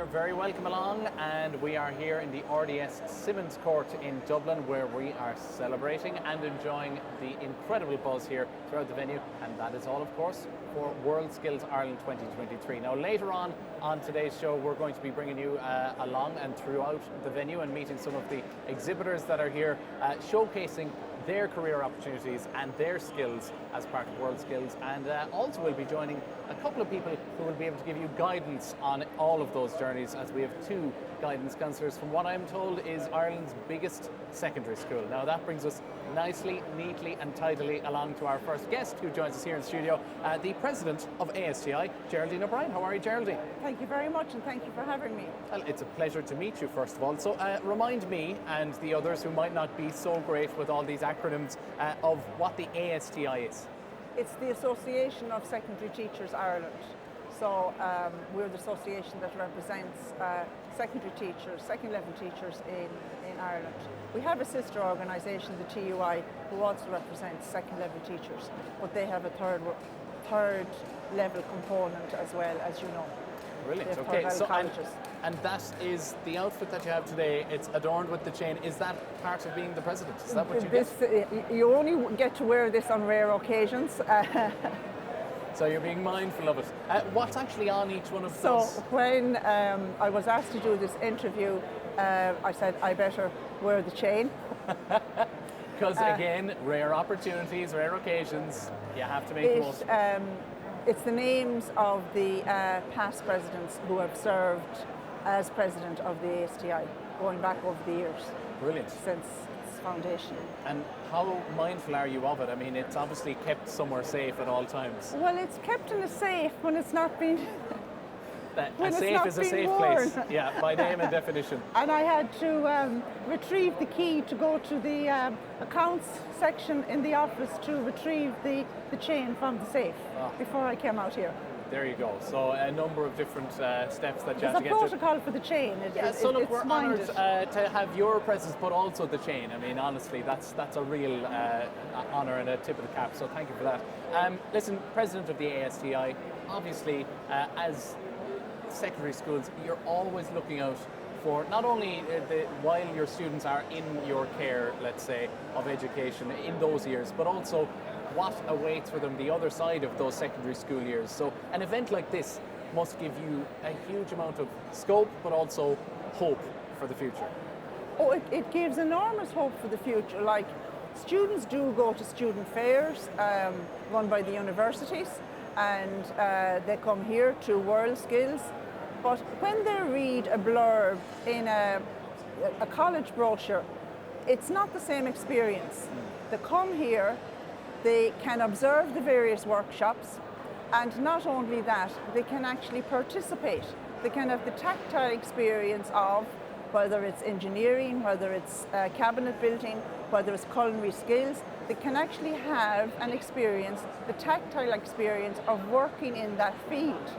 you're very welcome along, and we are here in the RDS Simmons Court in Dublin, where we are celebrating and enjoying the incredible buzz here throughout the venue, and that is all, of course, for World Skills Ireland 2023. Now, later on today's show, we're going to be bringing you along and throughout the venue and meeting some of the exhibitors that are here, showcasing their career opportunities and their skills as part of World Skills, and also we'll be joining a couple of people who will be able to give you guidance on all of those journeys, as we have two guidance counsellors from what I'm told is Ireland's biggest secondary school. Now that brings us nicely, neatly and tidily along to our first guest who joins us here in the studio, the President of ASTI, Geraldine O'Brien. How are you, Geraldine? Thank you very much, and thank you for having me. Well, it's a pleasure to meet you, first of all. So remind me and the others who might not be so great with all these acronyms of what the ASTI is. It's the Association of Secondary Teachers Ireland. So we're the association that represents secondary teachers, second level teachers in Ireland. We have a sister organisation, the TUI, who also represents second level teachers, but they have a third level component as well, as you know. Brilliant. Okay, so and that is the outfit that you have today. It's adorned with the chain. Is that part of being the president? Is that what you get? You only get to wear this on rare occasions. So you're being mindful of it. What's actually on each one of so those? So when I was asked to do this interview, I said I better wear the chain. Because again, rare opportunities, rare occasions, you have to make the most of it. It's the names of the past presidents who have served as president of the ASTI, going back over the years. Brilliant. Since its foundation. And how mindful are you of it? I mean, it's obviously kept somewhere safe at all times. Well, it's kept in a safe when it's not been... A safe is a safe place, yeah, by name and definition. And I had to retrieve the key to go to the accounts section in the office to retrieve the chain from the safe before I came out here. There you go. So a number of different steps that you have to get to. There's a protocol for the chain. So look, we're honoured to have your presence, but also the chain. I mean, honestly, that's a real honour and a tip of the cap. So thank you for that. Listen, President of the ASTI, obviously, as secondary schools, you're always looking out for not only while your students are in your care, let's say, of education in those years, but also what awaits for them the other side of those secondary school years. So an event like this must give you a huge amount of scope, but also hope for the future. Oh, it gives enormous hope for the future. Like, students do go to student fairs run by the universities, and they come here to World Skills. But when they read a blurb in a college brochure, it's not the same experience. They come here, they can observe the various workshops, and not only that, they can actually participate. They can have the tactile experience of whether it's engineering, whether it's cabinet building, whether it's culinary skills. They can actually have an experience, the tactile experience of working in that field.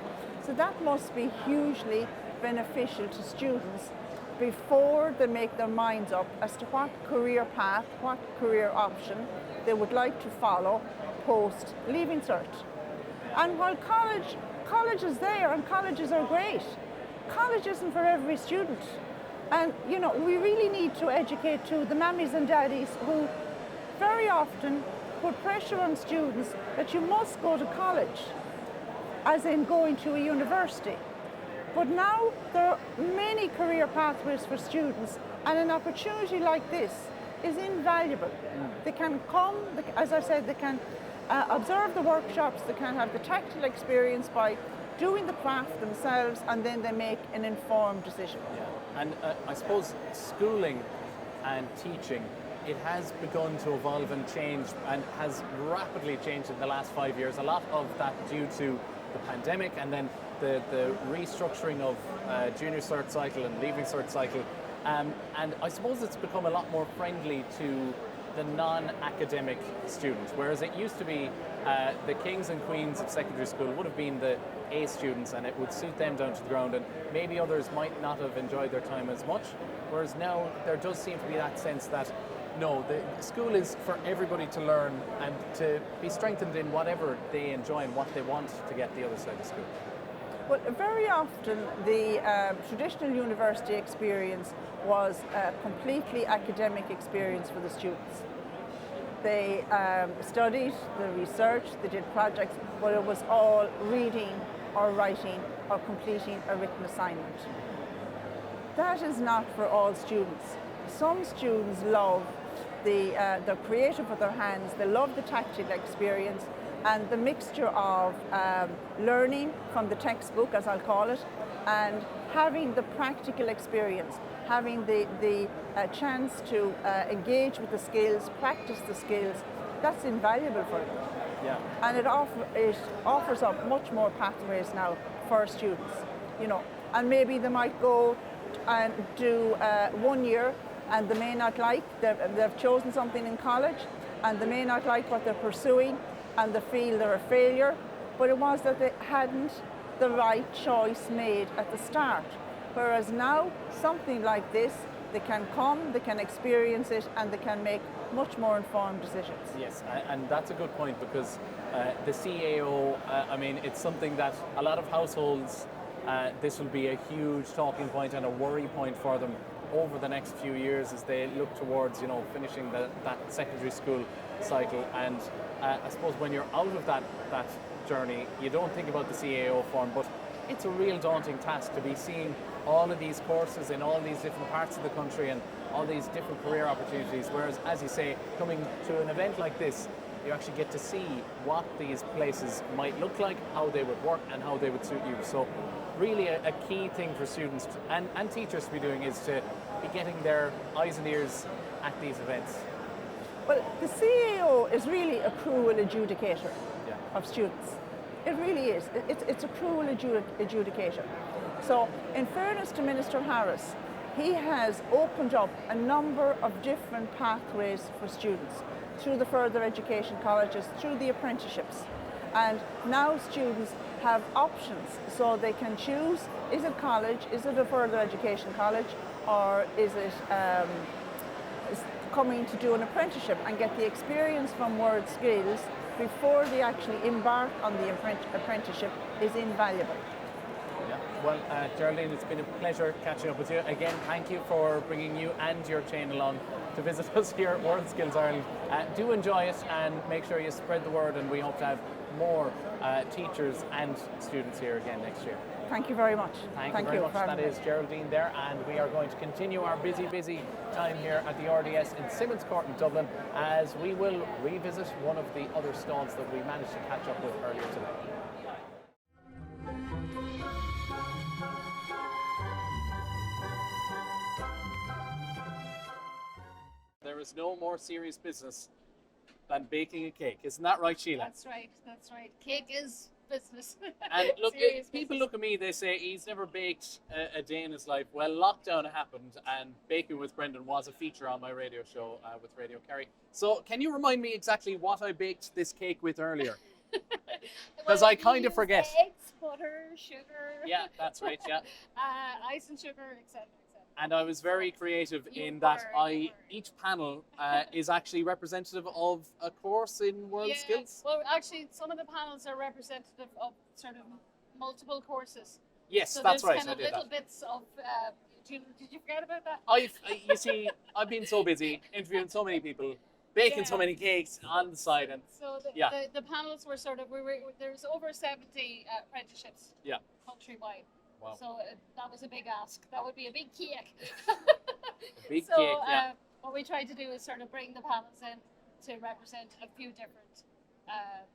So that must be hugely beneficial to students before they make their minds up as to what career path, what career option they would like to follow post Leaving Cert. And while college is there, and colleges are great, college isn't for every student. And you know, we really need to educate too the mammies and daddies who very often put pressure on students that you must go to college, as in going to a university. But now there are many career pathways for students, and an opportunity like this is invaluable. They can come, as I said, they can observe the workshops, they can have the tactile experience by doing the craft themselves, and then they make an informed decision. Yeah. And I suppose schooling and teaching, it has begun to evolve and change, and has rapidly changed in the last 5 years. A lot of that due to the pandemic, and then the restructuring of junior cert cycle and leaving cert cycle, and I suppose it's become a lot more friendly to the non-academic student, whereas it used to be the kings and queens of secondary school would have been the A students, and it would suit them down to the ground, and maybe others might not have enjoyed their time as much, whereas now there does seem to be that sense that no, the school is for everybody to learn and to be strengthened in whatever they enjoy and what they want to get the other side of school. Well, very often the traditional university experience was a completely academic experience for the students. They studied, they researched, they did projects, but it was all reading or writing or completing a written assignment. That is not for all students. Some students love they're creative with their hands, they love the tactile experience, and the mixture of learning from the textbook, as I'll call it, and having the practical experience, having the chance to engage with the skills, practice the skills, that's invaluable for them. Yeah. And it offers up much more pathways now for students, you know. And maybe they might go and do 1 year, and they may not like, they've chosen something in college, and they may not like what they're pursuing, and they feel they're a failure, but it was that they hadn't the right choice made at the start. Whereas now, something like this, they can come, they can experience it, and they can make much more informed decisions. Yes, and that's a good point, because the CAO, I mean, it's something that a lot of households, this will be a huge talking point and a worry point for them over the next few years as they look towards, you know, finishing that secondary school cycle. And I suppose when you're out of that journey, you don't think about the CAO form, but it's a real daunting task to be seeing all of these courses in all these different parts of the country and all these different career opportunities. Whereas, as you say, coming to an event like this, you actually get to see what these places might look like, how they would work, and how they would suit you. So really a key thing for students and teachers to be doing is to be getting their eyes and ears at these events. Well, the CAO is really a cruel adjudicator of students. It really is. It's a cruel adjudicator. So, in fairness to Minister Harris, he has opened up a number of different pathways for students through the further education colleges, through the apprenticeships. And now students have options, so they can choose, is it college, is it a further education college, or is it coming to do an apprenticeship and get the experience from Word Skills before they actually embark on the apprenticeship is invaluable. Yeah. Well, Geraldine, it's been a pleasure catching up with you. Again, thank you for bringing you and your chain along to visit us here at World Skills Ireland. Do enjoy it and make sure you spread the word, and we hope to have more teachers and students here again next year. Thank you very much. Thank you very much. That is Geraldine there, and we are going to continue our busy time here at the RDS in Simmons Court in Dublin, as we will revisit one of the other stalls that we managed to catch up with earlier today. There is no more serious business than baking a cake. Isn't that right, Sheila? That's right, that's right. Cake is business. And look, Serious people business. look at me, they say he's never baked a day in his life. Well, lockdown happened, and Baking with Brendan was a feature on my radio show with Radio Kerry. So can you remind me exactly what I baked this cake with earlier? Because I kind of forget. Eggs, butter, sugar. Yeah, that's right, yeah. Ice and sugar, etc. And I was very creative You in that were. each panel is actually representative of a course in World Skills. Well, actually, some of the panels are representative of sort of multiple courses. Yes, So that's there's right. kind I of did little that. bits of. Did you forget about that? You see, I've been so busy interviewing so many people, baking so Yeah. many cakes on the side, and So Yeah. the panels were sort of there's over 70 apprenticeships yeah, countrywide. wow, So that was a big ask. That would be a big cake. a big So cake. Yeah, what we tried to do is sort of bring the panels in to represent a few different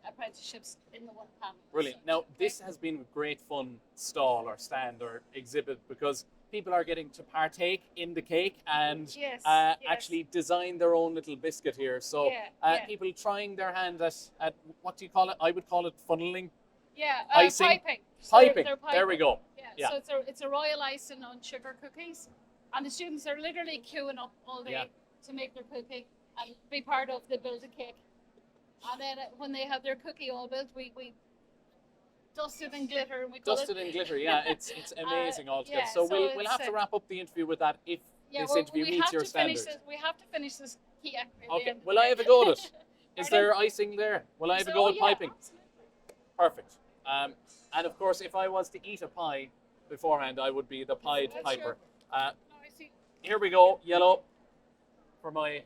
apprenticeships in the one panel. brilliant. So Now it's this has been a great fun stall or stand or exhibit because people are getting to partake in the cake and Yes, actually design their own little biscuit here. So Yeah. people trying their hand at what do you call it? I would call it funneling. Icing. piping. So Piping. they're There we go. Yeah. Yeah. So it's a royal icing on sugar cookies, and the students are literally queuing up all day Yeah. to make their cookie and be part of the build a cake. And then when they have their cookie all built, we dust it in glitter and we call Dusted it. in glitter, yeah, it's amazing altogether. yeah, so so we'll it's, have to wrap up the interview with that if this interview we meets have your to finish standard. this. We have to finish this cake. at the Okay, end of will the I day. have a go at it? Is Pardon? there icing there? Will I have a go at piping? Absolutely. Perfect. And of course, if I was to eat a pie beforehand, I would be the Pied That's Piper. No, I see. Here we go, yellow for my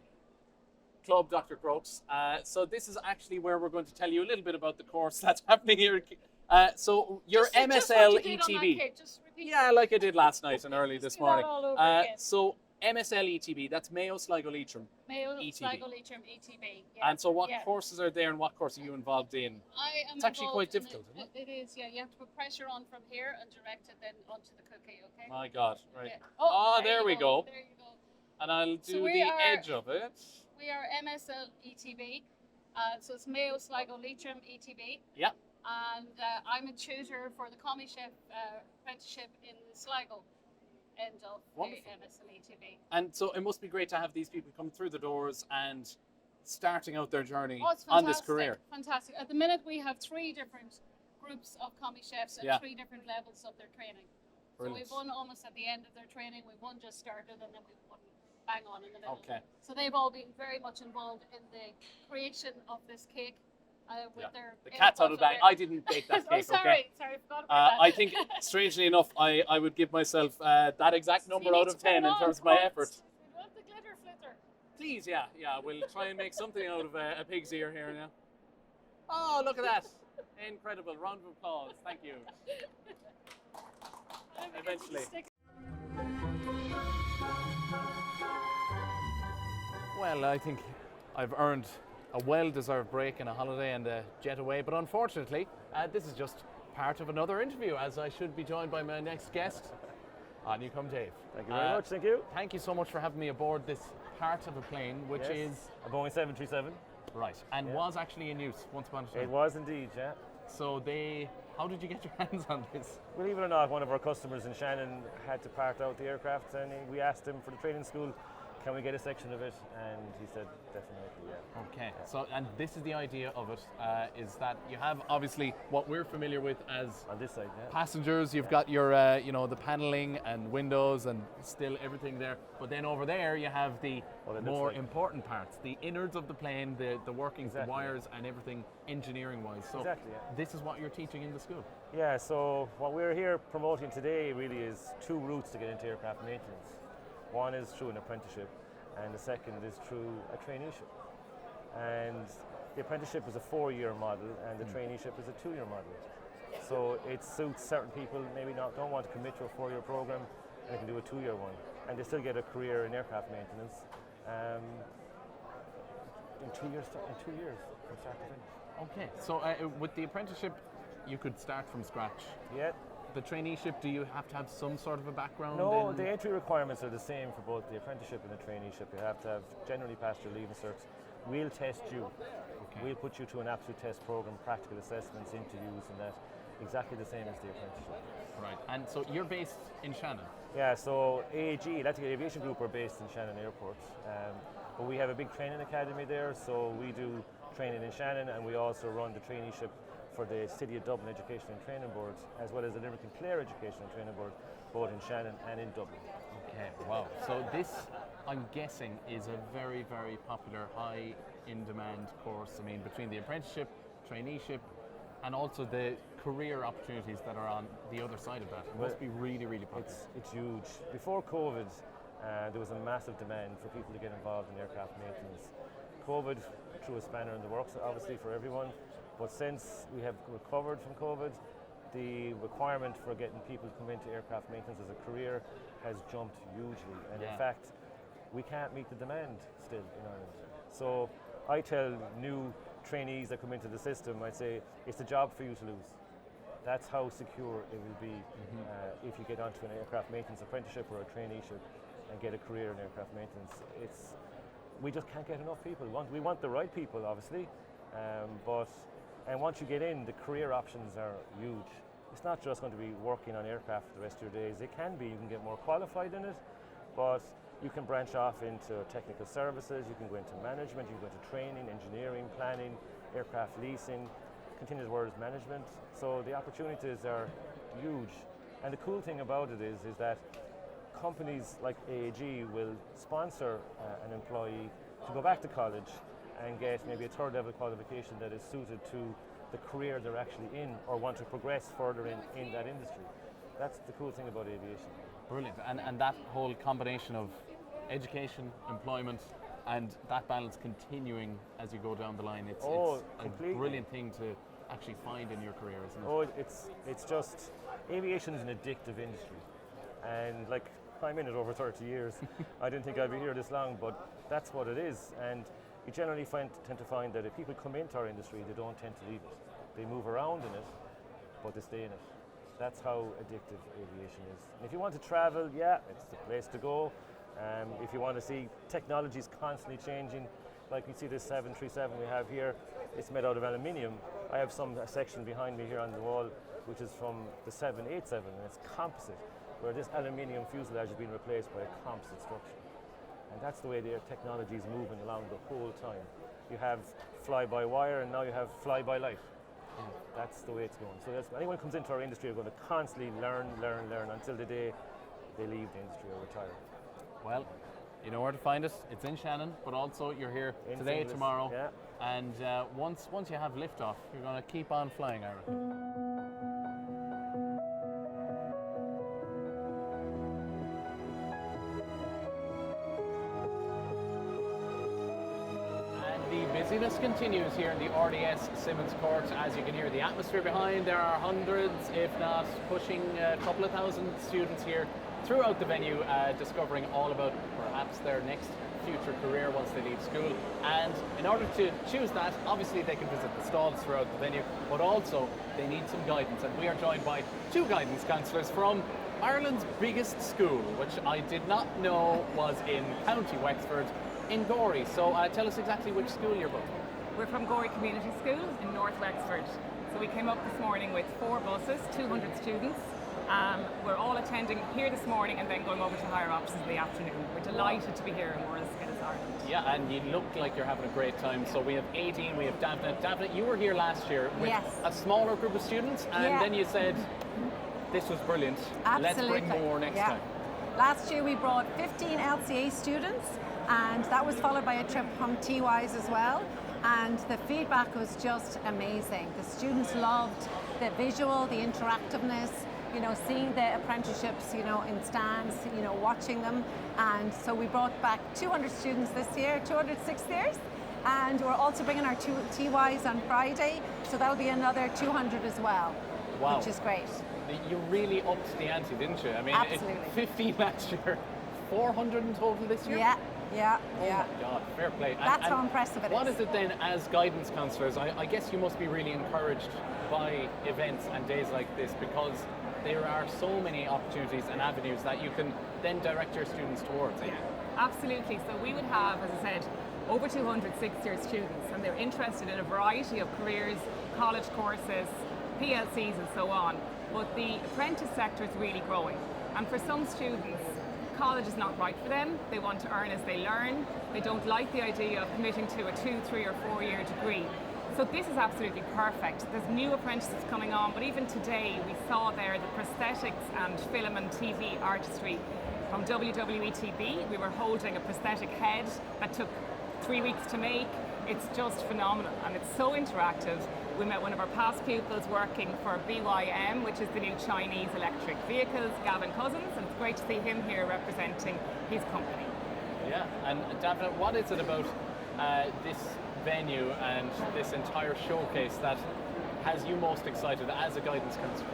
club, Dr. Crokes. So this is actually where we're going to tell you a little bit about the course that's happening here. So your Just MSL what you did on that ETB. cake, just repeat Yeah, like I did last night and early Just this do that morning. all over again. So MSL ETB, that's Mayo Sligo Leitrim. Mayo, ETB. Sligo, Leitrim, ETB. Yeah. And so what Yeah. courses are there and what course are you involved in? I am It's actually involved quite in difficult, isn't It is, yeah. You have to put pressure on from here and direct it then onto the cookie, okay? My God, right. Yeah. Oh, there you we go. There you go. And I'll So do we the are- edge of it. We are MSL ETB. So it's Mayo, Sligo, Leitrim, ETB. Yeah. And I'm a tutor for the Commie Chef apprenticeship in Sligo, end of the Wonderful. MSL ETB. And so it must be great to have these people come through the doors and starting out their journey Oh, it's on this fantastic, career. Fantastic. At the minute, we have 3 different groups of commie chefs at Yeah. 3 different levels of their training. So Brilliant. we've one almost at the end of their training, we've one just started, and then we've one bang on in the middle. Okay. So they've all been very much involved in the creation of this cake with Yeah. their The cat's out of the input bag. and I didn't bake that Oh, cake, sorry, okay? sorry, I forgot about that. I think, strangely enough, I would give myself that exact You number need out to of put it 10 in on, terms of my folks. effort. We want the glitter flitter. Please, yeah, we'll try and make something out of a pig's ear here now. Oh, look at that. Incredible. Round of applause. Thank you. I'm gonna Eventually. stick- Well, I think I've earned a well-deserved break and a holiday and a jet away, but unfortunately, this is just part of another interview, as I should be joined by my next guest. On you come, Dave. Thank you very much, thank you. Thank you so much for having me aboard this part of a plane, which is a Boeing 737. right and Yeah. was actually in use once upon a time. It was indeed, yeah. So how did you get your hands on this? Believe it or not, one of our customers in Shannon had to part out the aircraft, and we asked him for the training school, can we get a section of it? And he said, definitely, yeah. Okay, so and this is the idea of it, is that you have obviously what we're familiar with as On this side, yeah. passengers. You've got your, the paneling and windows and still everything there. But then over there you have the What it looks more like. important parts, the innards of the plane, the workings, Exactly, the wires, and everything engineering-wise. So Exactly, yeah. this is what you're teaching in the school. Yeah, so what we're here promoting today really is 2 routes to get into aircraft maintenance. One is through an apprenticeship, and the second is through a traineeship. And the apprenticeship is a 4-year model, and the traineeship is a 2-year model. So it suits certain people maybe don't want to commit to a 4-year program, and they can do a 2-year one, and they still get a career in aircraft maintenance in 2 years from start to finish. Okay, so with the apprenticeship, you could start from scratch. Yeah. The traineeship, do you have to have some sort of a background? No, in... the entry requirements are the same for both the apprenticeship and the traineeship. You have to have generally passed your leaving certs. We'll test you. Okay. We'll put you through an aptitude test program, practical assessments, interviews, and that. Exactly the same as the apprenticeship. Right, and so you're based in Shannon. Yeah, so AAG, Atlantic Aviation Group, are based in Shannon Airport. But we have a big training academy there, so we do training in Shannon, and we also run the traineeship for the City of Dublin Education and Training Board, as well as the Limerick and Clare Education and Training Board, both in Shannon and in Dublin. Okay, wow. So this, I'm guessing, is a very, very popular, high in demand course. I mean, between the apprenticeship, traineeship, and also the career opportunities that are on the other side of that. It must be really, really popular. It's huge. Before COVID, there was a massive demand for people to get involved in aircraft maintenance. COVID threw a spanner in the works, obviously, for everyone. But since we have recovered from COVID, the requirement for getting people to come into aircraft maintenance as a career has jumped hugely. And in fact, we can't meet the demand still in Ireland. So I tell new trainees that come into the system, I say, it's a job for you to lose. That's how secure it will be if you get onto an aircraft maintenance apprenticeship or a traineeship and get a career in aircraft maintenance. We just can't get enough people. We want the right people, obviously, and once you get in, the career options are huge. It's not just going to be working on aircraft for the rest of your days. It can be, you can get more qualified in it, but you can branch off into technical services, you can go into management, you can go into training, engineering, planning, aircraft leasing, continuous works management. So the opportunities are huge. And the cool thing about it is that companies like AAG will sponsor an employee to go back to college and get maybe a 3rd level qualification that is suited to the career they're actually in or want to progress further in that industry. That's the cool thing about aviation. Brilliant. And that whole combination of education, employment, and that balance continuing as you go down the line, it's a brilliant thing to actually find in your career, isn't it? Oh, it's just, aviation is an addictive industry. And like, I'm in it over 30 years. I didn't think I'd be here this long, but that's what it is. And you generally tend to find that if people come into our industry, they don't tend to leave it. They move around in it, but they stay in it. That's how addictive aviation is. And if you want to travel, yeah, it's the place to go. If you want to see technologies constantly changing, like you see this 737 we have here, it's made out of aluminium. I have a section behind me here on the wall, which is from the 787, and it's composite, where this aluminium fuselage is being replaced by a composite structure. And that's the way the technology is moving along the whole time. You have fly-by-wire, and now you have fly-by-light. That's the way it's going. So anyone who comes into our industry are going to constantly learn until the day they leave the industry or retire. Well, you know where to find us. It's in Shannon, but also you're here In today, Finglas, tomorrow, yeah. and once you have liftoff, you're going to keep on flying, I reckon. The busyness continues here in the RDS Simmons Court. As you can hear the atmosphere behind, there are hundreds, if not pushing a couple of thousand students here throughout the venue, discovering all about perhaps their next future career once they leave school. And in order to choose that, obviously they can visit the stalls throughout the venue, but also they need some guidance. And we are joined by two guidance counsellors from Ireland's biggest school, which I did not know was in County Wexford, in Gorey. So tell us exactly which school you're both. We're from Gorey Community School in North Wexford. So we came up this morning with 4 buses, 200 students. We're all attending here this morning and then going over to higher offices in the afternoon. We're delighted to be here in World Skills Ireland. Yeah, and you look like you're having a great time. So we have 18, we have Daphne. Daphne, you were here last year with Yes. a smaller group of students, and Yeah. then you said, this was brilliant. Absolutely. Let's bring more next time. Last year we brought 15 LCA students, and that was followed by a trip from TYs as well. And the feedback was just amazing. The students loved the visual, the interactiveness, you know, seeing the apprenticeships, you know, in stands, you know, watching them. And so we brought back 200 students this year, 200 sixth years. And we're also bringing our 2 TYs on Friday, so that'll be another 200 as well, Wow. which is great. You really upped the ante, didn't you? I mean, Absolutely. 15 last year, 400 in total this year? Yeah. Oh my God, fair play. That's how impressive it What is. is it then as guidance counsellors? I guess you must be really encouraged by events and days like this, because there are so many opportunities and avenues that you can then direct your students towards. Yeah, absolutely. So we would have, as I said, over 200 sixth-year students, and they're interested in a variety of careers, college courses, PLCs and so on. But the apprentice sector is really growing. And for some students, college is not right for them. They want to earn as they learn. They don't like the idea of committing to a 2, 3 or 4 year degree. So this is absolutely perfect. There's new apprentices coming on, but even today we saw there the prosthetics and film and TV artistry from WWETB. We were holding a prosthetic head that took 3 weeks to make. It's just phenomenal and it's so interactive. We met one of our past pupils working for BYM, which is the new Chinese electric vehicles, Gavin Cousins, and it's great to see him here representing his company. Yeah, and Daphne, what is it about this venue and this entire showcase that has you most excited as a guidance counsellor?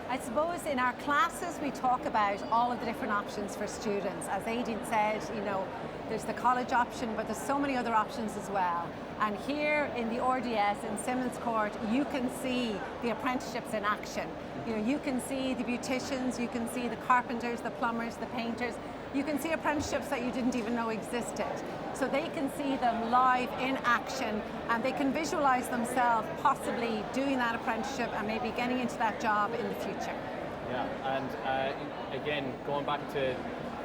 I suppose in our classes we talk about all of the different options for students. As Aideen said, you know, there's the college option, but there's so many other options as well. And here in the RDS in Simmons Court, you can see the apprenticeships in action. You know, you can see the beauticians, you can see the carpenters, the plumbers, the painters. You can see apprenticeships that you didn't even know existed. So they can see them live in action, and they can visualize themselves possibly doing that apprenticeship and maybe getting into that job in the future. Yeah, and again, going back to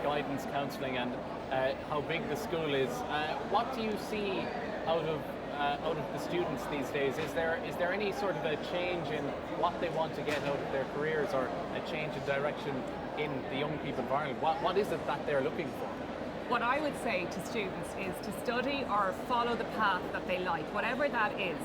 guidance counselling and how big the school is, what do you see out of the students these days? Is there any sort of a change in what they want to get out of their careers, or a change in direction in the young people of Ireland? What is it that they're looking for? What I would say to students is to study or follow the path that they like, whatever that is.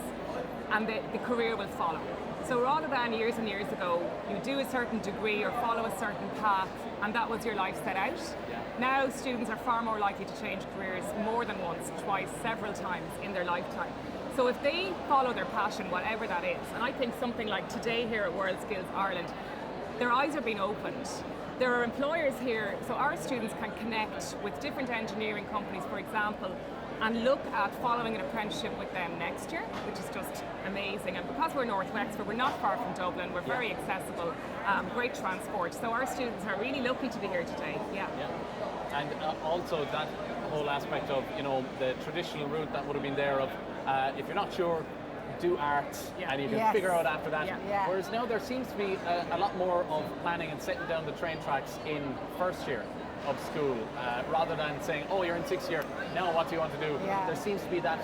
and the career will follow. So rather than years and years ago, you do a certain degree or follow a certain path, and that was your life set out. Yeah. Now students are far more likely to change careers more than once, twice, several times in their lifetime. So if they follow their passion, whatever that is, and I think something like today here at WorldSkills Ireland, their eyes are being opened. There are employers here, so our students can connect with different engineering companies, for example, and look at following an apprenticeship with them next year, which is just amazing. And because we're North Wexford, we're not far from Dublin, we're very accessible, great transport. So our students are really lucky to be here today. Yeah. And also that whole aspect of, you know, the traditional route that would have been there of, if you're not sure, do art, and you can figure out after that. Yeah. Whereas now there seems to be a lot more of planning and setting down the train tracks in first year of school, rather than saying, oh, you're in 6th year, now what do you want to do? Yeah. There seems to be that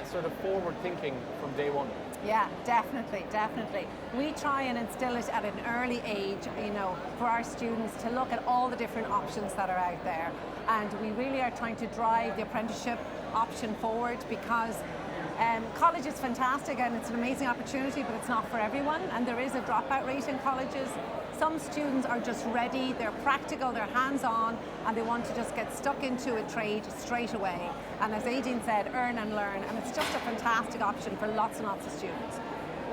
sort of forward thinking from day one. Yeah, definitely. We try and instill it at an early age, you know, for our students to look at all the different options that are out there. And we really are trying to drive the apprenticeship option forward, because college is fantastic and it's an amazing opportunity, but it's not for everyone, and there is a dropout rate in colleges. Some students are just ready, they're practical, they're hands-on, and they want to just get stuck into a trade straight away. And as Aideen said, earn and learn, and it's just a fantastic option for lots and lots of students.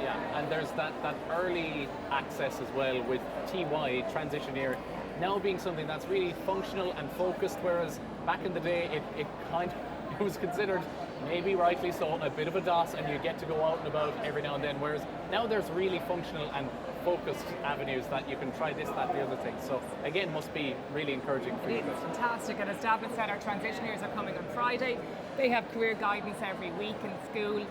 Yeah, and there's that early access as well with TY, transition year, now being something that's really functional and focused, whereas back in the day it was considered, maybe rightly so, a bit of a DOS, and you get to go out and about every now and then, whereas now there's really functional and focused avenues that you can try this, that, the other thing. So again, must be really encouraging for you. It's fantastic, and as David said, our transition years are coming on Friday. They have career guidance every week in school.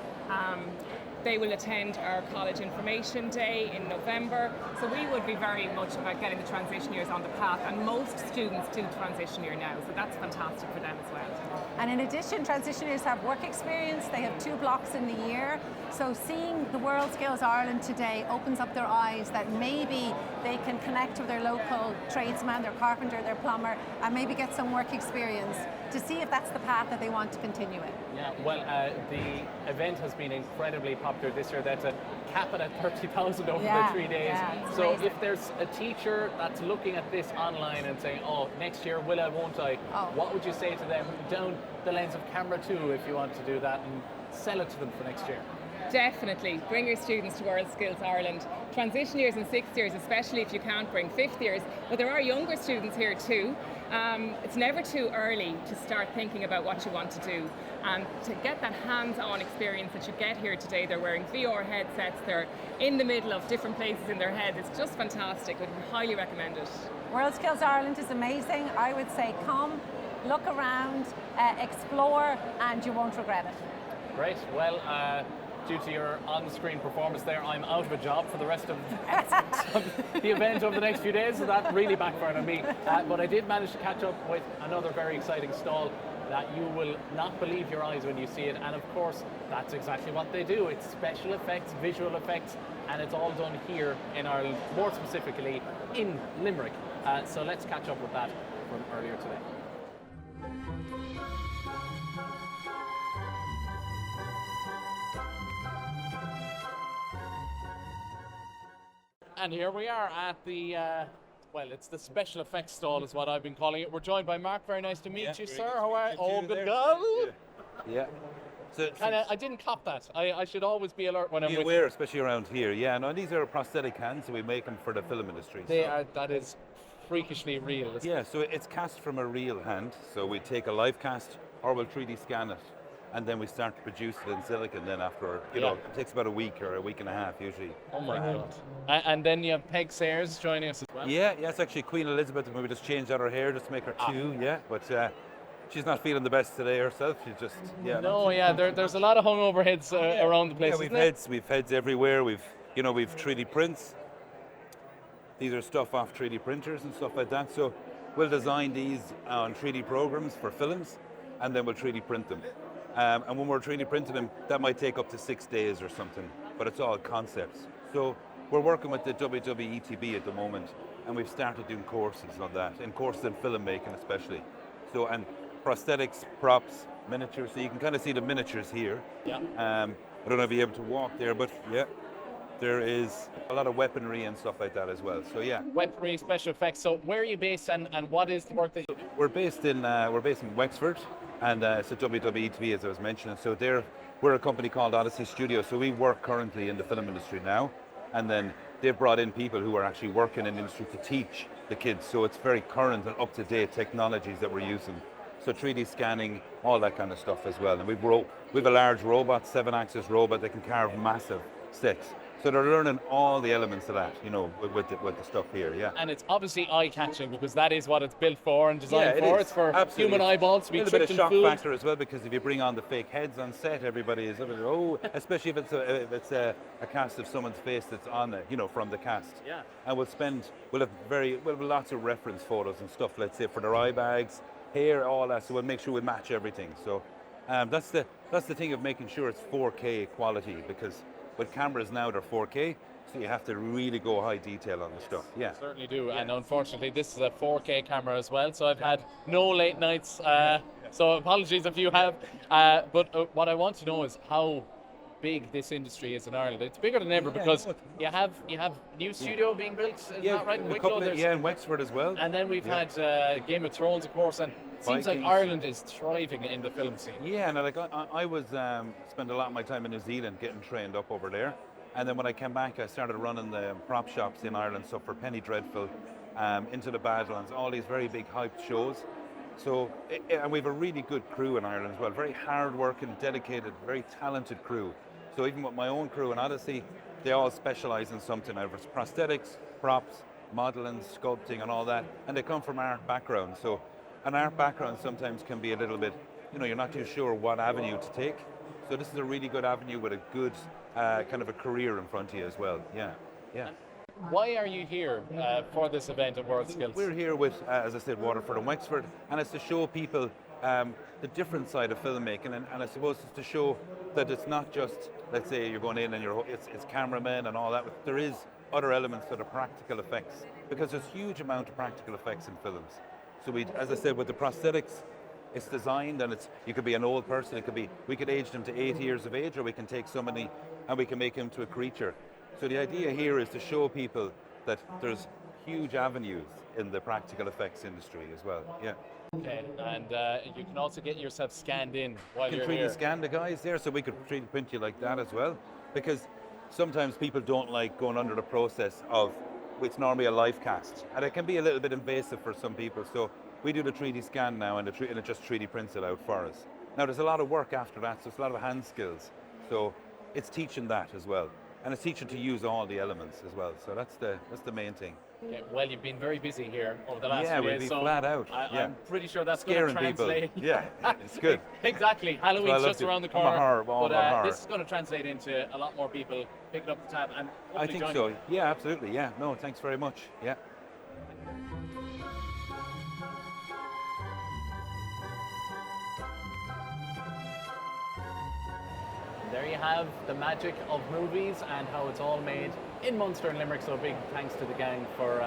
They will attend our College Information Day in November. So we would be very much about getting the transition years on the path, and most students do transition year now, so that's fantastic for them as well. And in addition, transition years have work experience. They have 2 blocks in the year. So seeing the WorldSkills Ireland today opens up their eyes that maybe they can connect with their local tradesman, their carpenter, their plumber, and maybe get some work experience to see if that's the path that they want to continue in. Yeah, well, the event has been incredibly popular this year. That's a cap it at 30,000 over the 3 days. Yeah, so amazing. if there's a teacher that's looking at this online and saying, oh, next year will I, won't I, what would you say to them down the lens of camera 2 if you want to do that and sell it to them for next year? Definitely, bring your students to WorldSkills Ireland. Transition years and 6th years, especially if you can't bring 5th years, but there are younger students here too. It's never too early to start thinking about what you want to do, and to get that hands-on experience that you get here today. They're wearing VR headsets, they're in the middle of different places in their heads. It's just fantastic. We'd highly recommend it. WorldSkills Ireland is amazing. I would say come, look around, explore, and you won't regret it. Great. Well, due to your on-screen performance there, I'm out of a job for the rest of the event over the next few days, so that really backfired on me. But I did manage to catch up with another very exciting stall that you will not believe your eyes when you see it, and of course that's exactly what they do. It's special effects, visual effects, and it's all done here in Ireland, more specifically in Limerick. So let's catch up with that from earlier today. And here we are at the, well, it's the special effects stall is what I've been calling it. We're joined by Mark. Very nice to meet you, sir. How are you? Oh, good girl. Yeah. So I didn't cop that. I should always be alert when I'm be with aware, especially around here. Yeah, no, these are prosthetic hands, so we make them for the film industry. They are, that is freakishly real. Yeah, so it's cast from a real hand. So we take a live cast, or we'll 3D scan it, and then we start to produce it in silicon. Then after, you know, it takes about a week or a week and a half usually. Oh my God. And then you have Peg Sayers joining us as well. Yeah, it's actually Queen Elizabeth, and we just changed out her hair just to make her 2. Yeah, but she's not feeling the best today herself. She's just There's a lot of hungover heads around the place. Yeah, we've heads everywhere. We've 3D prints. These are stuff off 3D printers and stuff like that. So we'll design these on 3D programs for films, and then we'll 3D print them. And when we're 3D printing them, that might take up to 6 days or something, but it's all concepts. So we're working with the WWETB at the moment, and we've started doing courses on that, and courses in filmmaking especially. So, and prosthetics, props, miniatures, so you can kind of see the miniatures here. Yeah. I don't know if you're able to walk there, but yeah, there is a lot of weaponry and stuff like that as well. So yeah, Weaponry, special effects. So where are you based, and what is the work that you do? we're based in Wexford, and it's a WWE TV, as I was mentioning. So we're a company called Odyssey Studio. So we work currently in the film industry now, and then they've brought in people who are actually working in the industry to teach the kids. So it's very current and up-to-date technologies that we're using. So 3D scanning, all that kind of stuff as well. And we've a large robot, 7-axis robot that can carve massive sticks. So they're learning all the elements of that, you know, with the stuff here, yeah. And it's obviously eye-catching because that is what it's built for and designed Yeah, for. is. It's for Absolutely. human eyeballs to be A little bit tricked of and shock fooled. factor as well, because if you bring on the fake heads on set, everybody is especially if it's a cast of someone's face that's on it, you know, from the cast. Yeah. And we'll have lots of reference photos and stuff, let's say, for their eye bags, hair, all that. So we'll make sure we match everything. So that's the thing of making sure it's 4K quality, because with cameras now they're 4K. So you have to really go high detail on the stuff. Yeah. Certainly do, and unfortunately this is a 4K camera as well, so I've had no late nights, so apologies if you have, but what I want to know is how big this industry is in Ireland. It's bigger than ever because you have new studio being built, is that right? In Wicklow, in Wexford as well. and then we've had Game of Thrones, of course, and it seems like Vikings. Ireland is thriving in the film scene. Yeah, and I was spent a lot of my time in New Zealand getting trained up over there. And then when I came back, I started running the prop shops in Ireland, so for Penny Dreadful, Into the Badlands, all these very big hyped shows. So, and we have a really good crew in Ireland as well, very hard-working, dedicated, very talented crew. So even with my own crew in Odyssey, they all specialise in something, either it's prosthetics, props, modelling, sculpting and all that, and they come from art background. So an art background sometimes can be a little bit, you know, you're not too sure what avenue to take. So this is a really good avenue with a good kind of a career in front of you as well. Yeah, yeah. Why are you here for this event at World Skills? We're here with, as I said, Waterford and Wexford, and it's to show people the different side of filmmaking, and I suppose it's to show that it's not just, let's say you're going in and it's cameramen and all that, but there is other elements that are practical effects, because there's a huge amount of practical effects in films. So as I said, with the prosthetics, it's designed, and you could be an old person, we could age them to 80 years of age, or we can take somebody and we can make him to a creature. So the idea here is to show people that there's huge avenues in the practical effects industry as well. Yeah. Okay, and you can also get yourself scanned in while You you're can 3D here. scan the guys there, so we could 3D print you like that as well, because sometimes people don't like going under the process of, it's normally a live cast, and it can be a little bit invasive for some people. So we do the 3D scan now, and it just 3D prints it out for us. Now there's a lot of work after that, so it's a lot of hand skills. So it's teaching that as well, and it's teaching to use all the elements as well. So that's the main thing. Okay, well, you've been very busy here over the last Yeah, few we'll days, be so flat out. Yeah. I'm pretty sure that's going Scaring to people. translate. Yeah, it's good. Exactly. I Halloween's love just it. around the I'm a corner. horror, all but about horror. this is going to translate into a lot more people picking up the tab and I hopefully think joining. so. Yeah, absolutely. Yeah. No, thanks very much. Yeah. There you have the magic of movies and how it's all made in Munster and Limerick. So big thanks to the gang for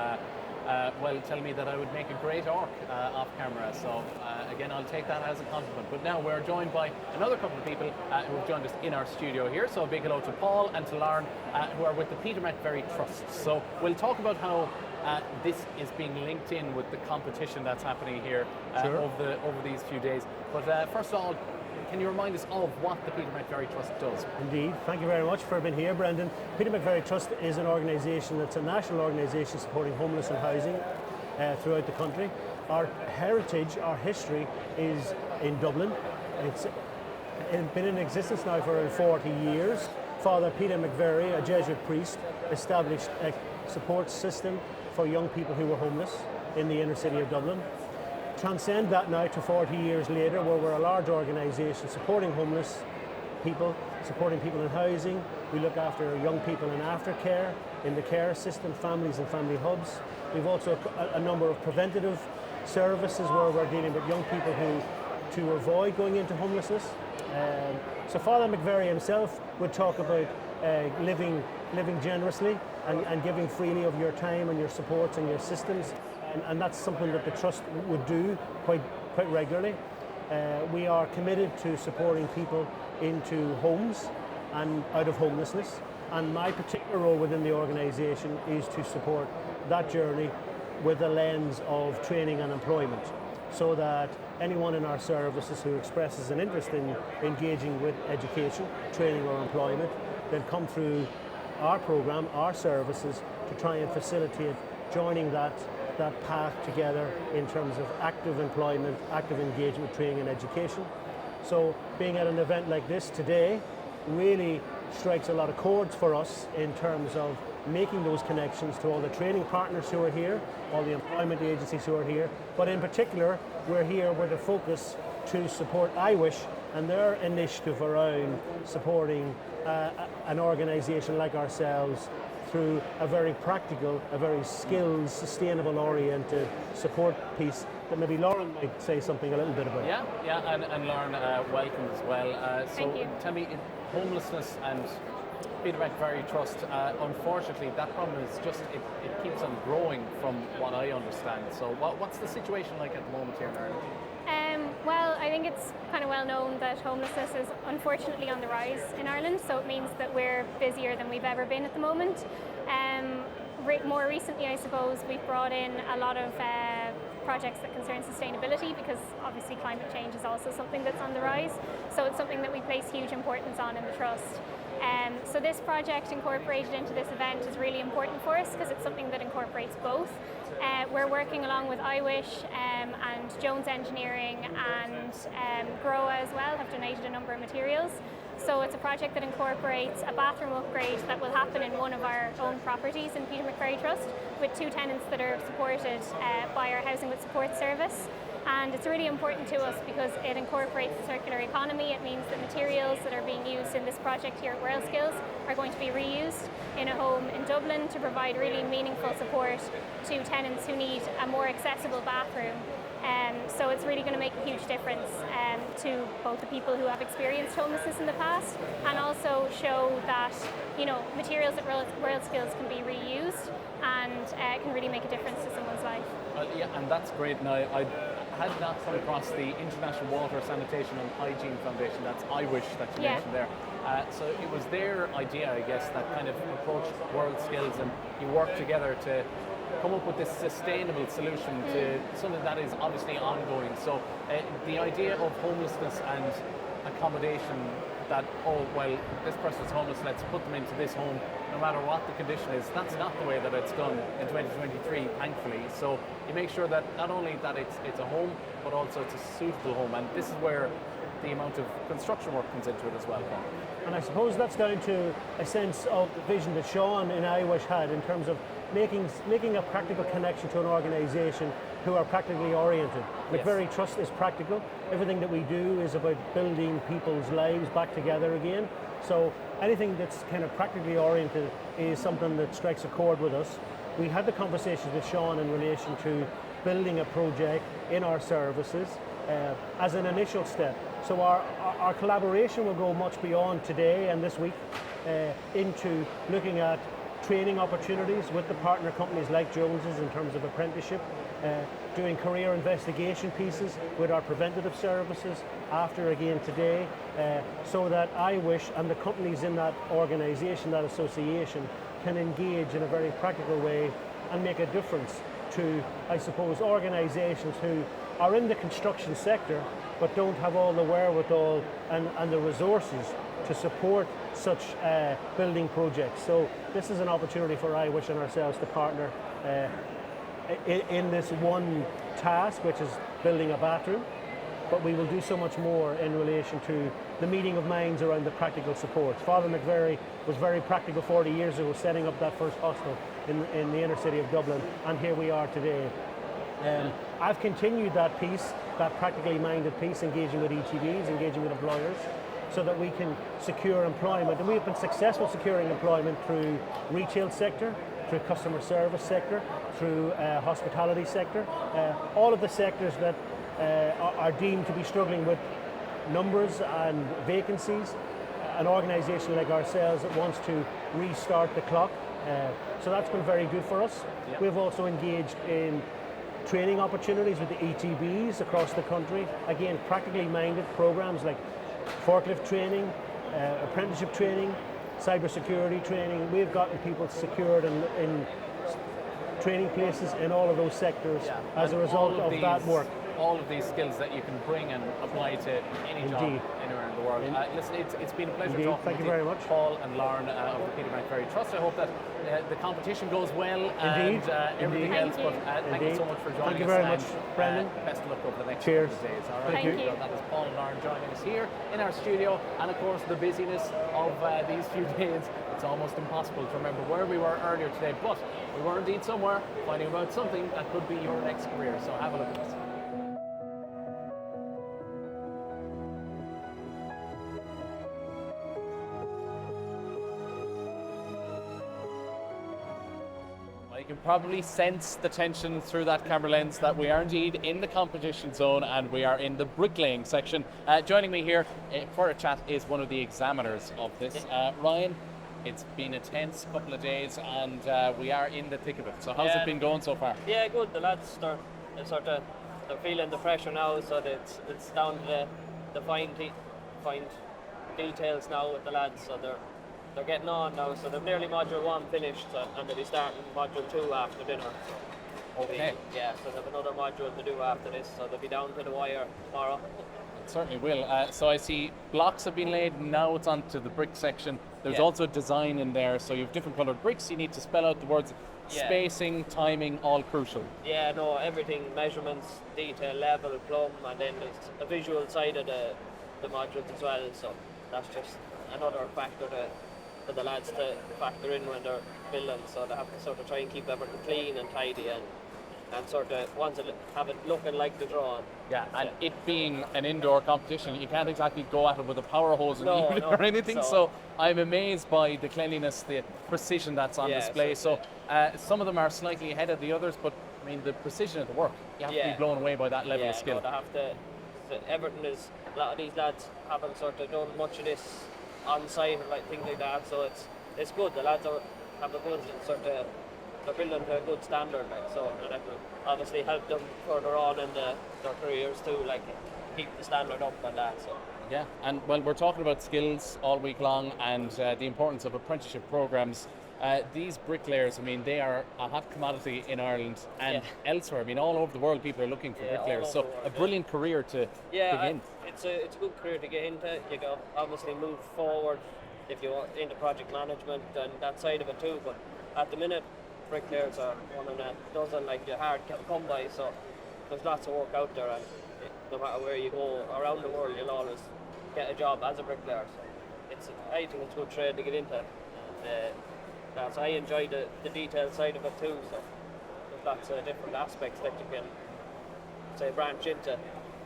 telling me that I would make a great orc off camera. So again, I'll take that as a compliment. But now we're joined by another couple of people who have joined us in our studio here. So a big hello to Paul and to Lauren, who are with the Peter McVerry Trust. So we'll talk about how this is being linked in with the competition that's happening here over these few days. But first of all, can you remind us of what the Peter McVerry Trust does? Indeed. Thank you very much for being here, Brendan. Peter McVerry Trust is an organisation that's a national organisation supporting homeless and housing throughout the country. Our heritage, our history is in Dublin. It's been in existence now for around 40 years. Father Peter McVerry, a Jesuit priest, established a support system for young people who were homeless in the inner city of Dublin. Transcend that now to 40 years later, where we're a large organisation supporting homeless people, supporting people in housing. We look after young people in aftercare, in the care system, families and family hubs. We've also a number of preventative services where we're dealing with young people to avoid going into homelessness. So Father McVerry himself would talk about living generously and giving freely of your time and your supports and your systems. And that's something that the Trust would do quite regularly. We are committed to supporting people into homes and out of homelessness. And my particular role within the organisation is to support that journey with a lens of training and employment, so that anyone in our services who expresses an interest in engaging with education, training or employment, then come through our programme, our services, to try and facilitate joining that path together in terms of active employment, active engagement, training and education. So being at an event like this today really strikes a lot of chords for us in terms of making those connections to all the training partners who are here, all the employment agencies who are here, but in particular we're here with a focus to support IWISH and their initiative around supporting an organisation like ourselves through a very practical, a very skills, sustainable oriented support piece that maybe Lauren might say something a little bit about. Yeah, and Lauren, welcome as well. Thank you. Tell me, homelessness and Peter McVerry Trust, unfortunately that problem is just, it keeps on growing from what I understand. So what's the situation like at the moment here in Ireland? Well, I think it's kind of well known that homelessness is unfortunately on the rise in Ireland, so it means that we're busier than we've ever been at the moment. More recently, I suppose, we've brought in a lot of projects that concern sustainability, because obviously climate change is also something that's on the rise, so it's something that we place huge importance on in the Trust. So this project incorporated into this event is really important for us because it's something that incorporates both. We're working along with IWISH and Jones Engineering and GROA as well, have donated a number of materials. So it's a project that incorporates a bathroom upgrade that will happen in one of our own properties in Peter McVerry Trust, with 2 tenants that are supported by our Housing with Support service. And it's really important to us because it incorporates the circular economy. It means that materials that are being used in this project here at WorldSkills are going to be reused in a home in Dublin to provide really meaningful support to tenants who need a more accessible bathroom. So it's really going to make a huge difference to both the people who have experienced homelessness in the past, and also show that, you know, materials at WorldSkills can be reused and can really make a difference to someone's life. Yeah, and that's great. Now, I had not come across the International Water, Sanitation and Hygiene Foundation, that's IWISH that you mentioned there. So it was their idea, I guess, that kind of approached WorldSkills, and you worked together to come up with this sustainable solution to something that is obviously ongoing. So the idea of homelessness and accommodation, that, oh, well, this person's homeless, let's put them into this home, no matter what the condition is, that's not the way that it's done in 2023, thankfully. So you make sure that not only that it's a home, but also it's a suitable home, and this is where the amount of construction work comes into it as well, Paul. And I suppose that's down to a sense of the vision that Sean in IWISH had in terms of making a practical connection to an organisation who are practically oriented. McVerry Trust is practical. Everything that we do is about building people's lives back together again. So anything that's kind of practically oriented is something that strikes a chord with us. We had the conversations with Sean in relation to building a project in our services as an initial step. So our collaboration will go much beyond today and this week into looking at training opportunities with the partner companies like Jones's in terms of apprenticeship, doing career investigation pieces with our preventative services after again today, so that IWISH and the companies in that organisation, that association, can engage in a very practical way and make a difference to, I suppose, organisations who are in the construction sector but don't have all the wherewithal and the resources to support such building projects. So this is an opportunity for IWISH and ourselves to partner in this one task, which is building a bathroom, but we will do so much more in relation to the meeting of minds around the practical support. Father McVerry was very practical 40 years ago, setting up that first hostel in the inner city of Dublin, and here we are today. I've continued that piece, that practically minded piece, engaging with ETBs, engaging with employers, so that we can secure employment. And we've been successful securing employment through retail sector, through customer service sector, through hospitality sector, all of the sectors that are deemed to be struggling with numbers and vacancies. An organisation like ourselves that wants to restart the clock. So that's been very good for us. Yep. We've also engaged in training opportunities with the ETBs across the country. Again, practically minded programs like forklift training, apprenticeship training, cybersecurity training. We've gotten people secured in training places in all of those sectors as a result of that work. All of these skills that you can bring and apply to any job anywhere in the world. Listen, it's been a pleasure talking Thank with you very much. Paul and Lauren of the Peter McVerry Trust. I hope that the competition goes well and everything else. But thank you so much for joining us. Thank you very much, Brendan. Best of luck over the next Cheers. couple of days. All right. Thank you. That is Paul and Lauren joining us here in our studio, and of course the busyness of these few days. It's almost impossible to remember where we were earlier today, but we were indeed somewhere finding about something that could be your next career. So have a look at this. You can probably sense the tension through that camera lens that we are indeed in the competition zone and we are in the bricklaying section. Joining me here for a chat is one of the examiners of this, Ryan. It's been a tense couple of days and we are in the thick of it. So how's it been going so far? Yeah, good. The lads they're feeling the pressure now, so that it's down to the fine details now with the lads. So they're getting on now, so they've nearly module 1 finished, and they'll be starting module 2 after dinner. So okay. So they've another module to do after this, so they'll be down to the wire tomorrow. It certainly will. So I see blocks have been laid, now it's onto the brick section. There's also design in there, so you have different coloured bricks, you need to spell out the words spacing, timing, all crucial. Yeah, no, everything, measurements, detail, level, plumb, and then there's a visual side of the modules as well, so that's just another factor for the lads to factor in when they're building, so they have to sort of try and keep everything clean and tidy and sort of want to have it looking like the drawing. Yeah, and it being an indoor competition, you can't exactly go at it with a power hose and eat it or anything, so I'm amazed by the cleanliness, the precision that's on display. So some of them are slightly ahead of the others, but I mean the precision of the work, you have to be blown away by that level of skill. No, they have to, everything is, a lot of these lads haven't sort of done much of this on site or like things like that, so it's good. The lads have a good sort of, they're building to a good standard, like, so and that will obviously help them further on in their careers too, like keep the standard up and that. So yeah, and well, we're talking about skills all week long and the importance of apprenticeship programs. These bricklayers, I mean, they are a hot commodity in Ireland and elsewhere. I mean, all over the world, people are looking for bricklayers. So a brilliant career to begin. It's a good career to get into. You can obviously move forward if you want into project management and that side of it too. But at the minute, bricklayers are one of the dozen, like, you're hard to come by. So there's lots of work out there, and no matter where you go around the world, you'll always get a job as a bricklayer. So I think it's a good trade to get into. So I enjoy the detail side of it too, so there's lots of different aspects that you can, say, branch into,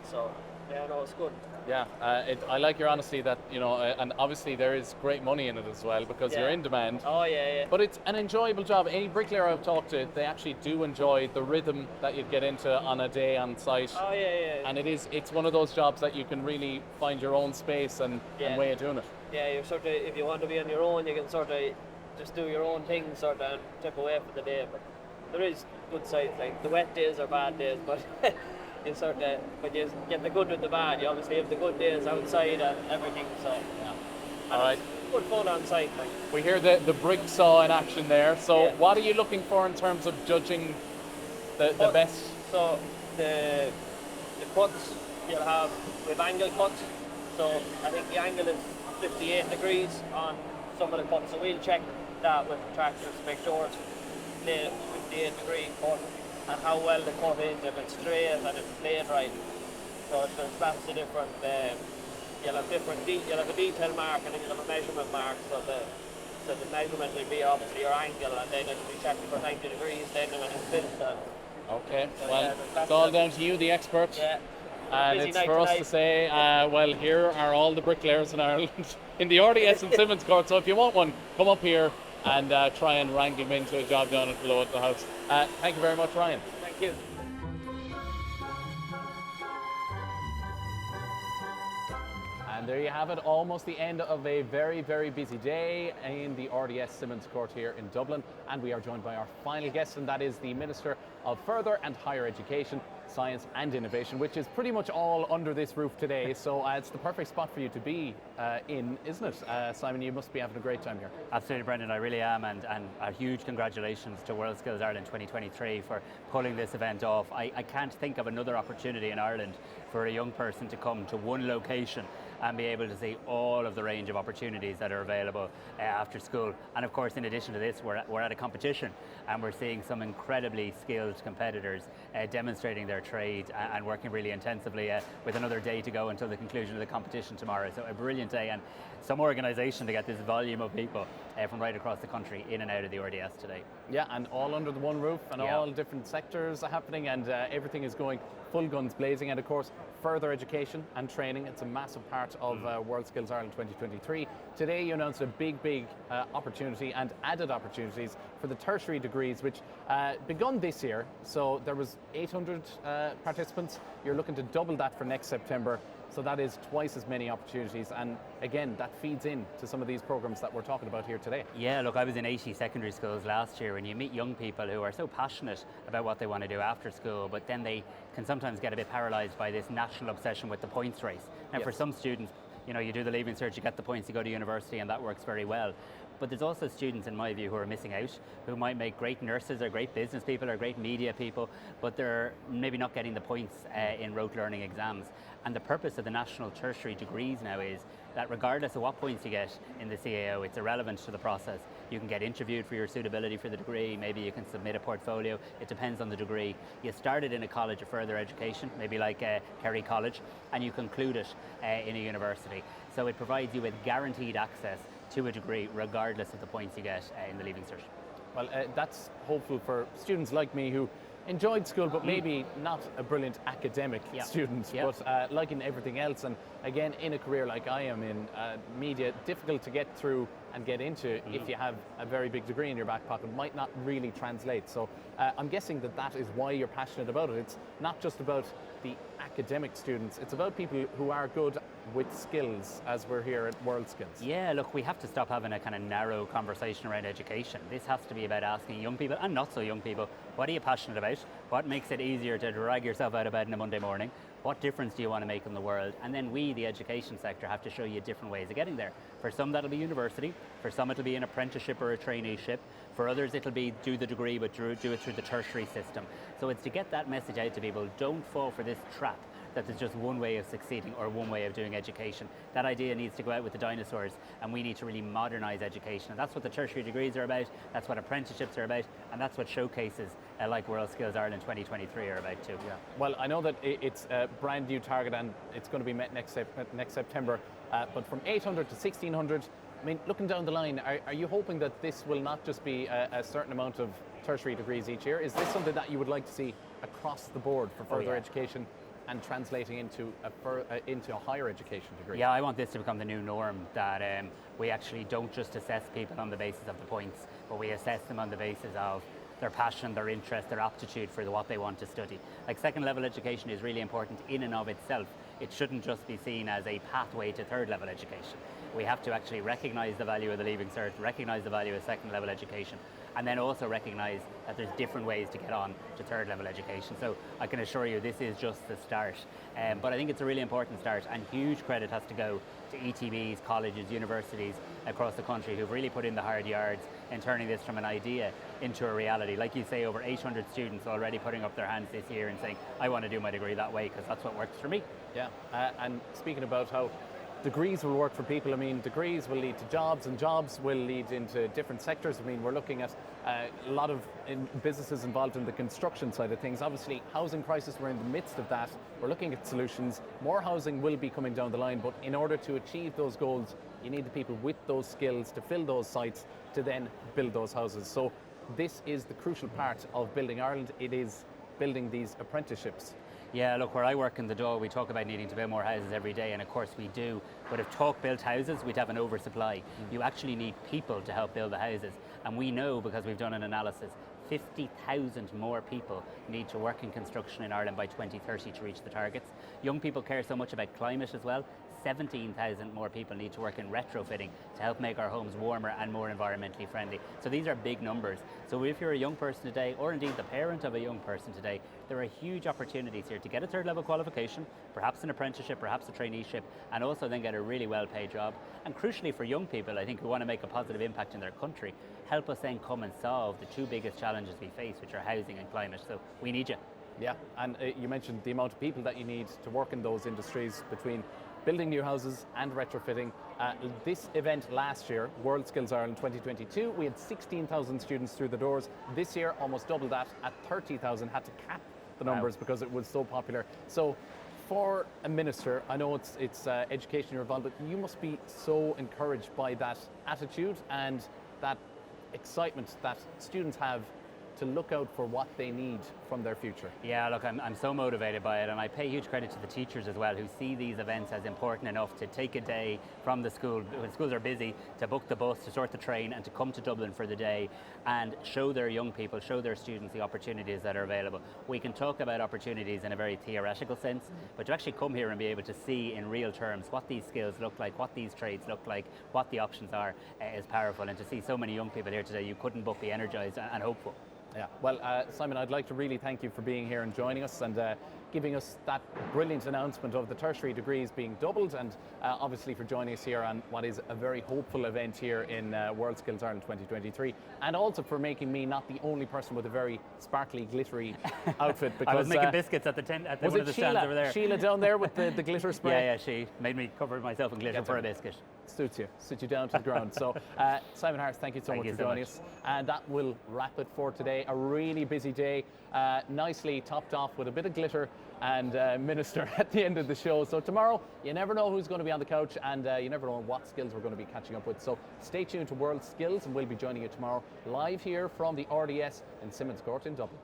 so yeah, no, it's good. Yeah, I like your honesty that, you know, and obviously there is great money in it as well because you're in demand. Oh yeah. But it's an enjoyable job. Any bricklayer I've talked to, they actually do enjoy the rhythm that you'd get into on a day on site. Oh yeah. And it's one of those jobs that you can really find your own space and way of doing it. Yeah, you're sort of, if you want to be on your own, you can sort of just do your own thing, sort of, and tip away for the day. But there is good sides, like the wet days are bad days, but you sort of, but you get the good with the bad. You obviously have the good days outside and everything, so yeah. All right. Good fun on site. Like. We hear the brick saw in action there. So what are you looking for in terms of judging the best? So the cuts you'll have with angle cuts. So I think the angle is 58 degrees on some of the cuts. So we'll check that with the tractors to make sure it's 58 degree cut and how well the cut is, if it's straight and if it's laid right. So there's lots of different, you'll have a detail mark and then you'll have a measurement mark. So the measurement will be obviously your angle, and then it'll be checked for 90 degrees then when it's built. Okay, so well, it's all down to you, the expert. Yeah. And it's for us to say, well, here are all the bricklayers in Ireland in the RDS and Simmons Court. So if you want one, come up here and try and rank him into a job down below at the house. Thank you very much, Ryan. Thank you. And there you have it, almost the end of a very, very busy day in the RDS Simmons Court here in Dublin. And we are joined by our final guest, and that is the Minister of Further and Higher Education, science and innovation, which is pretty much all under this roof today. So it's the perfect spot for you to be in, isn't it? Simon, you must be having a great time here. Absolutely, Brendan, I really am, and a huge congratulations to World Skills Ireland 2023 for pulling this event off. I can't think of another opportunity in Ireland for a young person to come to one location and be able to see all of the range of opportunities that are available after school. And of course, in addition to this, we're at a competition, and we're seeing some incredibly skilled competitors demonstrating their trade and working really intensively with another day to go until the conclusion of the competition tomorrow. So a brilliant day, and some organisation to get this volume of people from right across the country in and out of the RDS today. Yeah, and all under the one roof, and all different sectors are happening, and everything is going full guns blazing. And of course, further education and training, it's a massive part of World Skills Ireland 2023. Today you announced a big opportunity and added opportunities for the tertiary degrees, which begun this year. So there was 800 participants. You're looking to double that for next September. So that is twice as many opportunities, and again, that feeds in to some of these programs that we're talking about here today. Yeah, look, I was in 80 secondary schools last year, and you meet young people who are so passionate about what they want to do after school, but then they can sometimes get a bit paralysed by this national obsession with the points race. Now, for some students, you know, you do the Leaving Cert, you get the points, you go to university, and that works very well. But there's also students, in my view, who are missing out, who might make great nurses or great business people or great media people, but they're maybe not getting the points in rote learning exams. And the purpose of the national tertiary degrees now is that regardless of what points you get in the CAO, it's irrelevant to the process. You can get interviewed for your suitability for the degree, maybe you can submit a portfolio, it depends on the degree. You started in a college of further education, maybe like Kerry College, and you conclude it in a university. So it provides you with guaranteed access to a degree regardless of the points you get in the Leaving Cert. Well, that's hopeful for students like me who enjoyed school, but maybe not a brilliant academic student, but like in everything else, and again, in a career like I am in media, difficult to get through and get into if you have a very big degree in your back pocket, might not really translate. So I'm guessing that is why you're passionate about it. It's not just about the academic students, it's about people who are good with skills, as we're here at World Skills. Yeah, look, we have to stop having a kind of narrow conversation around education. This has to be about asking young people, and not so young people, what are you passionate about? What makes it easier to drag yourself out of bed on a Monday morning? What difference do you want to make in the world? And then we, the education sector, have to show you different ways of getting there. For some, that'll be university. For some, it'll be an apprenticeship or a traineeship. For others, it'll be do the degree, but do it through the tertiary system. So it's to get that message out to people. Don't fall for this trap that there's just one way of succeeding or one way of doing education. That idea needs to go out with the dinosaurs, and we need to really modernise education. And that's what the tertiary degrees are about, that's what apprenticeships are about, and that's what showcases like World Skills Ireland 2023 are about too. Yeah. Well, I know that it's a brand new target, and it's going to be met next September, but from 800 to 1600, I mean, looking down the line, are you hoping that this will not just be a certain amount of tertiary degrees each year? Is this something that you would like to see across the board for further education and translating into a higher education degree? Yeah, I want this to become the new norm, that we actually don't just assess people on the basis of the points, but we assess them on the basis of their passion, their interest, their aptitude for what they want to study. Like, second level education is really important in and of itself. It shouldn't just be seen as a pathway to third level education. We have to actually recognise the value of the Leaving Cert, recognise the value of second level education, and then also recognise that there's different ways to get on to third level education. So I can assure you this is just the start. But I think it's a really important start, and huge credit has to go to ETBs, colleges, universities across the country who've really put in the hard yards in turning this from an idea into a reality. Like you say, over 800 students already putting up their hands this year and saying, I want to do my degree that way because that's what works for me. Yeah, and speaking about how degrees will work for people, I mean, degrees will lead to jobs, and jobs will lead into different sectors. I mean, we're looking at a lot of businesses involved in the construction side of things. Obviously, housing crisis, we're in the midst of that. We're looking at solutions. More housing will be coming down the line, but in order to achieve those goals, you need the people with those skills to fill those sites to then build those houses. So this is the crucial part of building Ireland. It is building these apprenticeships. Yeah, look, where I work in the Dáil, we talk about needing to build more houses every day, and of course we do. But if talk built houses, we'd have an oversupply. You actually need people to help build the houses. And we know, because we've done an analysis, 50,000 more people need to work in construction in Ireland by 2030 to reach the targets. Young people care so much about climate as well. 17,000 more people need to work in retrofitting to help make our homes warmer and more environmentally friendly. So these are big numbers. So if you're a young person today, or indeed the parent of a young person today, there are huge opportunities here to get a third level qualification, perhaps an apprenticeship, perhaps a traineeship, and also then get a really well paid job. And crucially for young people, I think, who want to make a positive impact in their country, help us then come and solve the two biggest challenges we face, which are housing and climate. So we need you. Yeah, and you mentioned the amount of people that you need to work in those industries between building new houses and retrofitting. This event last year, World Skills Ireland 2022, we had 16,000 students through the doors. This year, almost double that at 30,000, had to cap the numbers because it was so popular. So for a minister, I know it's education you're involved with, you must be so encouraged by that attitude and that excitement that students have to look out for what they need from their future. Yeah, look, I'm so motivated by it, and I pay huge credit to the teachers as well, who see these events as important enough to take a day from the school, when schools are busy, to book the bus, to sort the train, and to come to Dublin for the day and show their young people, show their students the opportunities that are available. We can talk about opportunities in a very theoretical sense, but to actually come here and be able to see in real terms what these skills look like, what these trades look like, what the options are, is powerful. And to see so many young people here today, you couldn't but be energised and hopeful. Yeah, well, Simon, I'd like to really thank you for being here and joining us and giving us that brilliant announcement of the tertiary degrees being doubled, and obviously for joining us here on what is a very hopeful event here in World Skills Ireland 2023, and also for making me not the only person with a very sparkly, glittery outfit. Because I was making biscuits at one of the stands over there. Sheila down there with the glitter spray? Yeah, she made me cover myself in glitter for a biscuit. Suits you down to the ground. So Simon Harris, thank you so much for joining us, and that will wrap it for today. A really busy day, nicely topped off with a bit of glitter and minister at the end of the show. So tomorrow, you never know who's going to be on the couch, and you never know what skills we're going to be catching up with. So stay tuned to World Skills, and we'll be joining you tomorrow live here from the RDS in Simmons Court in Dublin.